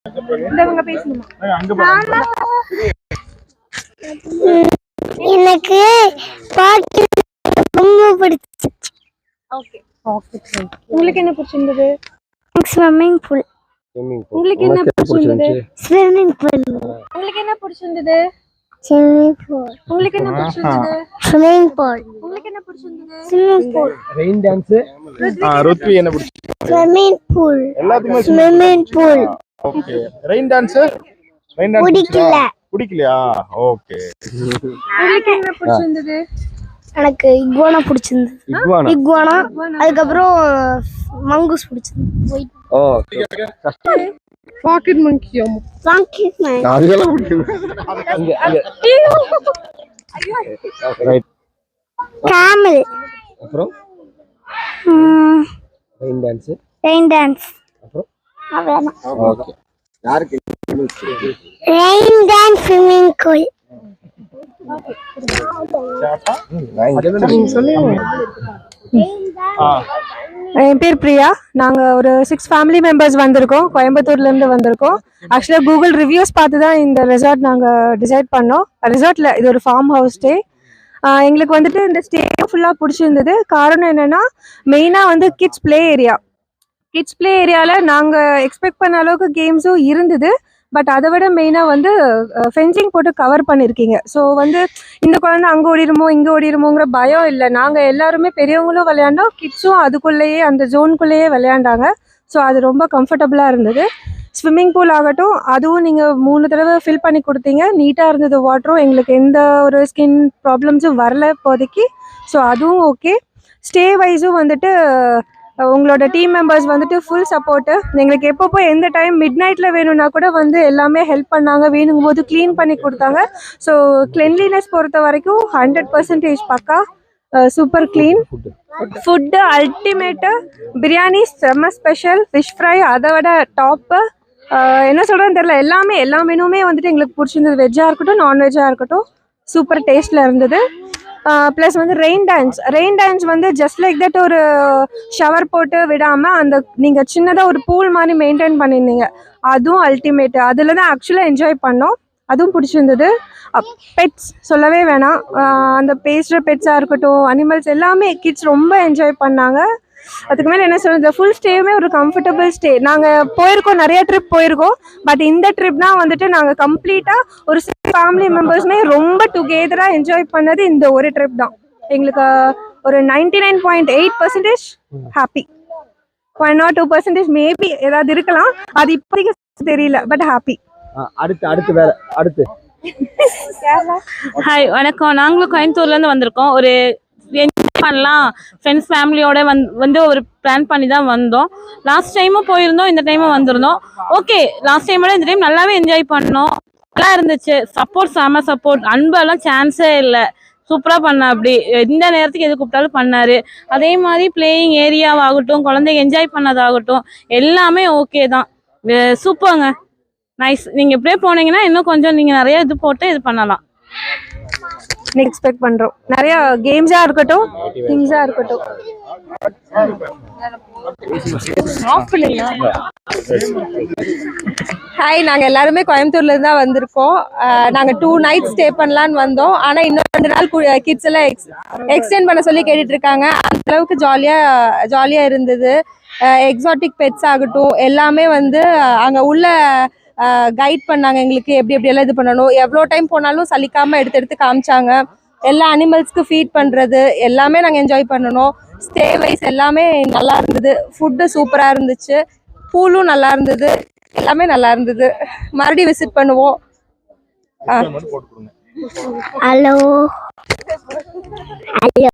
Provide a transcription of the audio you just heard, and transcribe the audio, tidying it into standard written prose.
எனக்கு பாட்டு ரொம்ப பிடிச்சிச்சு. Okay okay. உங்களுக்கு என்ன பிடிச்சிருந்தது? Swimming pool. உங்களுக்கு என்ன பிடிச்சிருந்தது? Swimming pool. உங்களுக்கு என்ன பிடிச்சிருந்தது? Swimming pool. உங்களுக்கு என்ன பிடிச்சிருந்தது? Swimming pool. உங்களுக்கு என்ன பிடிச்சிருந்தது? Swimming pool. Rain dance. Ruthvi என்ன பிடிச்சிருந்தது? Swimming pool. எல்லாத்துக்குமே swimming pool. Okay. Rain dance. Rain dance பிடிக்கலையா? ஓகே. உங்களுக்கு என்ன பிடிச்சிருந்தது? எனக்கு இக்வானா பிடிச்சிருந்தது. இக்வானா அதுக்கப்புறம் மங்கூஸ் பிடிச்சிருந்தது. ஓகே. பாக்கெட் மங்கி. பாக்கெட் மங்கி அதெல்லாம் பிடிக்கும். ரைட். கேமல். அப்புறம் ரெயின் டான்ஸ். Rain dance. அப்புறம் அவ்வளவுதான். ஓகே. யாருக்கு ரெயின் டான்ஸ் ஸ்விம்மிங் பூல். என் பேர் பிரியா. நாங்கள் ஒரு 6 ஃபேமிலி மெம்பர்ஸ் வந்திருக்கோம். கோயம்புத்தூர்லேருந்து வந்திருக்கோம். ஆக்சுவலாக கூகுள் ரிவ்யூஸ் பார்த்து தான் இந்த ரெசார்ட் நாங்கள் டிசைட் பண்ணோம். ரிசார்ட்டில் இது ஒரு ஃபார்ம் ஹவுஸ் ஸ்டே. எங்களுக்கு வந்துட்டு இந்த ஸ்டே ஃபுல்லாக பிடிச்சிருந்தது. காரணம் என்னென்னா மெயினாக வந்து கிட்ஸ் ப்ளே ஏரியாவில் நாங்கள் எக்ஸ்பெக்ட் பண்ண அளவுக்கு கேம்ஸும் இருந்தது. பட் அதை விட மெயினாக வந்து ஃபென்சிங் போட்டு கவர் பண்ணியிருக்கீங்க. ஸோ வந்து இந்த குழந்தை அங்கே ஓடிடுமோ இங்கே ஓடிடுமோங்கிற பயம் இல்லை. நாங்கள் எல்லாருமே பெரியவங்களும் விளையாண்டோம், கிட்ஸும் அதுக்குள்ளேயே அந்த ஜோனுக்குள்ளேயே விளையாண்டாங்க. ஸோ அது ரொம்ப கம்ஃபர்டபுளாக இருந்தது. ஸ்விம்மிங் பூல் ஆகட்டும், அதுவும் நீங்கள் 3 தடவை ஃபில் பண்ணி கொடுத்தீங்க. நீட்டாக இருந்தது வாட்டரும். எங்களுக்கு எந்த ஒரு ஸ்கின் ப்ராப்ளம்ஸும் வரல இப்போதைக்கு. ஸோ அதுவும் ஓகே. ஸ்டே வைஸும் வந்துட்டு உங்களோட டீம் மெம்பர்ஸ் வந்துட்டு ஃபுல் சப்போர்ட்டு. எங்களுக்கு எப்பப்போ எந்த டைம் மிட் நைட்டில் வேணும்னா கூட வந்து எல்லாமே ஹெல்ப் பண்ணாங்க. வேணுங்கும் போது க்ளீன் பண்ணி கொடுத்தாங்க. ஸோ கிளென்லினஸ் பொறுத்த வரைக்கும் 100% பக்கா. Super clean. Food ultimate. Biryani செம்ம ஸ்பெஷல். ஃபிஷ் ஃப்ரை அதை விட டாப்பு. என்ன சொல்கிறேன்னு தெரில. எல்லா மெனுவுமே வந்துட்டு எங்களுக்கு பிடிச்சிருந்தது. வெஜ்ஜாக இருக்கட்டும் நான்வெஜ்ஜாக இருக்கட்டும் சூப்பர் டேஸ்ட்டில் இருந்தது. ப்ளஸ் வந்து ரெயின் டான்ஸ் வந்து ஜஸ்ட் லைக் தட் ஒரு ஷவர் போட்டு விடாமல் அந்த நீங்கள் சின்னதாக ஒரு பூல் மாதிரி மெயின்டைன் பண்ணியிருந்தீங்க. அதுவும் அல்டிமேட்டு. அதில் தான் ஆக்சுவலாக என்ஜாய் பண்ணோம். அதுவும் பிடிச்சிருந்தது. பெட்ஸ் சொல்லவே வேணாம். அந்த பேசுகிற பெட்ஸாக இருக்கட்டும், அனிமல்ஸ் எல்லாமே கிட்ஸ் ரொம்ப என்ஜாய் பண்ணாங்க. அதுக்கு மேலே என்ன சொல்கிறது, ஃபுல் ஸ்டேவுமே ஒரு கம்ஃபர்டபுள் ஸ்டே. நாங்கள் போயிருக்கோம், நிறைய ட்ரிப் போயிருக்கோம். பட் இந்த ட்ரிப் தான் வந்துட்டு நாங்கள் கம்ப்ளீட்டாக ஒரு 6 ஃபேமிலி மெம்பர்ஸுமே ரொம்ப டுகெதராக என்ஜாய் பண்ணது இந்த ஒரு ட்ரிப் தான். எங்களுக்கு ஒரு 99.8% ஹாப்பி. 1 or 2% மேபி ஏதாவது இருக்கலாம், அது இப்போதைக்கு தெரியல. But happy. அடுத்து வேற அடுத்து. ஹாய் வணக்கம். நாங்களும் கோயம்புத்தூர்லேருந்து வந்திருக்கோம். ஒரு என்ஜாய் பண்ணலாம் ஃப்ரெண்ட்ஸ் ஃபேமிலியோட வந்து ஒரு பிளான் பண்ணி தான் வந்தோம். லாஸ்ட் டைமும் போயிருந்தோம், இந்த டைமும் வந்திருந்தோம். ஓகே, லாஸ்ட் டைமோட இந்த டைம் நல்லாவே என்ஜாய் பண்ணோம். நல்லா இருந்துச்சு. சப்போர்ட் செம சப்போர்ட். அன்பெல்லாம் சான்ஸே இல்லை. சூப்பராக பண்ண. அப்படி எந்த நேரத்துக்கு எது கூப்பிட்டாலும் பண்ணார். அதே மாதிரி பிளேயிங் ஏரியாவாகட்டும், குழந்தைங்க என்ஜாய் பண்ணதாகட்டும் எல்லாமே ஓகே தான். சூப்பருங்க, நைஸ். நீங்கள் இப்படியே போனீங்கன்னா இன்னும் கொஞ்சம் நீங்கள் நிறைய இது போட்டு இது பண்ணலாம். எக்ஸ்பெக்ட் பண்ணுறோம். நிறைய கேம்ஸாக இருக்கட்டும், திங்ஸாக இருக்கட்டும். ஹாய், நாங்கள் எல்லாருமே கோயம்புத்தூர்லேருந்து தான் வந்திருக்கோம். நாங்கள் 2 nights ஸ்டே பண்ணலான்னு வந்தோம். ஆனால் இன்னும் 2 நாள் கிட்ஸ் எல்லாம் எக்ஸ்டெண்ட் பண்ண சொல்லி கேட்டுட்டு இருக்காங்க. அந்த அளவுக்கு ஜாலியாக இருந்தது. எக்ஸாட்டிக் பெட்ஸ் ஆகட்டும் எல்லாமே வந்து அங்கே உள்ள கைட் பண்ணாங்க எங்களுக்கு. எப்படியெல்லாம் இது பண்ணணும், எவ்வளோ டைம் போனாலும் சலிக்காமல் எடுத்து காமிச்சாங்க. எல்லா அனிமல்ஸ்க்கு ஃபீட் பண்ணுறது எல்லாமே நாங்கள் என்ஜாய் பண்ணணும். ஸ்டே வைஸ் எல்லாமே நல்லா இருந்தது. ஃபுட்டு சூப்பராக இருந்துச்சு. பூலும் நல்லா இருந்தது. எல்லாமே நல்லா இருந்தது. மறுபடியும் விசிட் பண்ணுவோம். ஹலோ.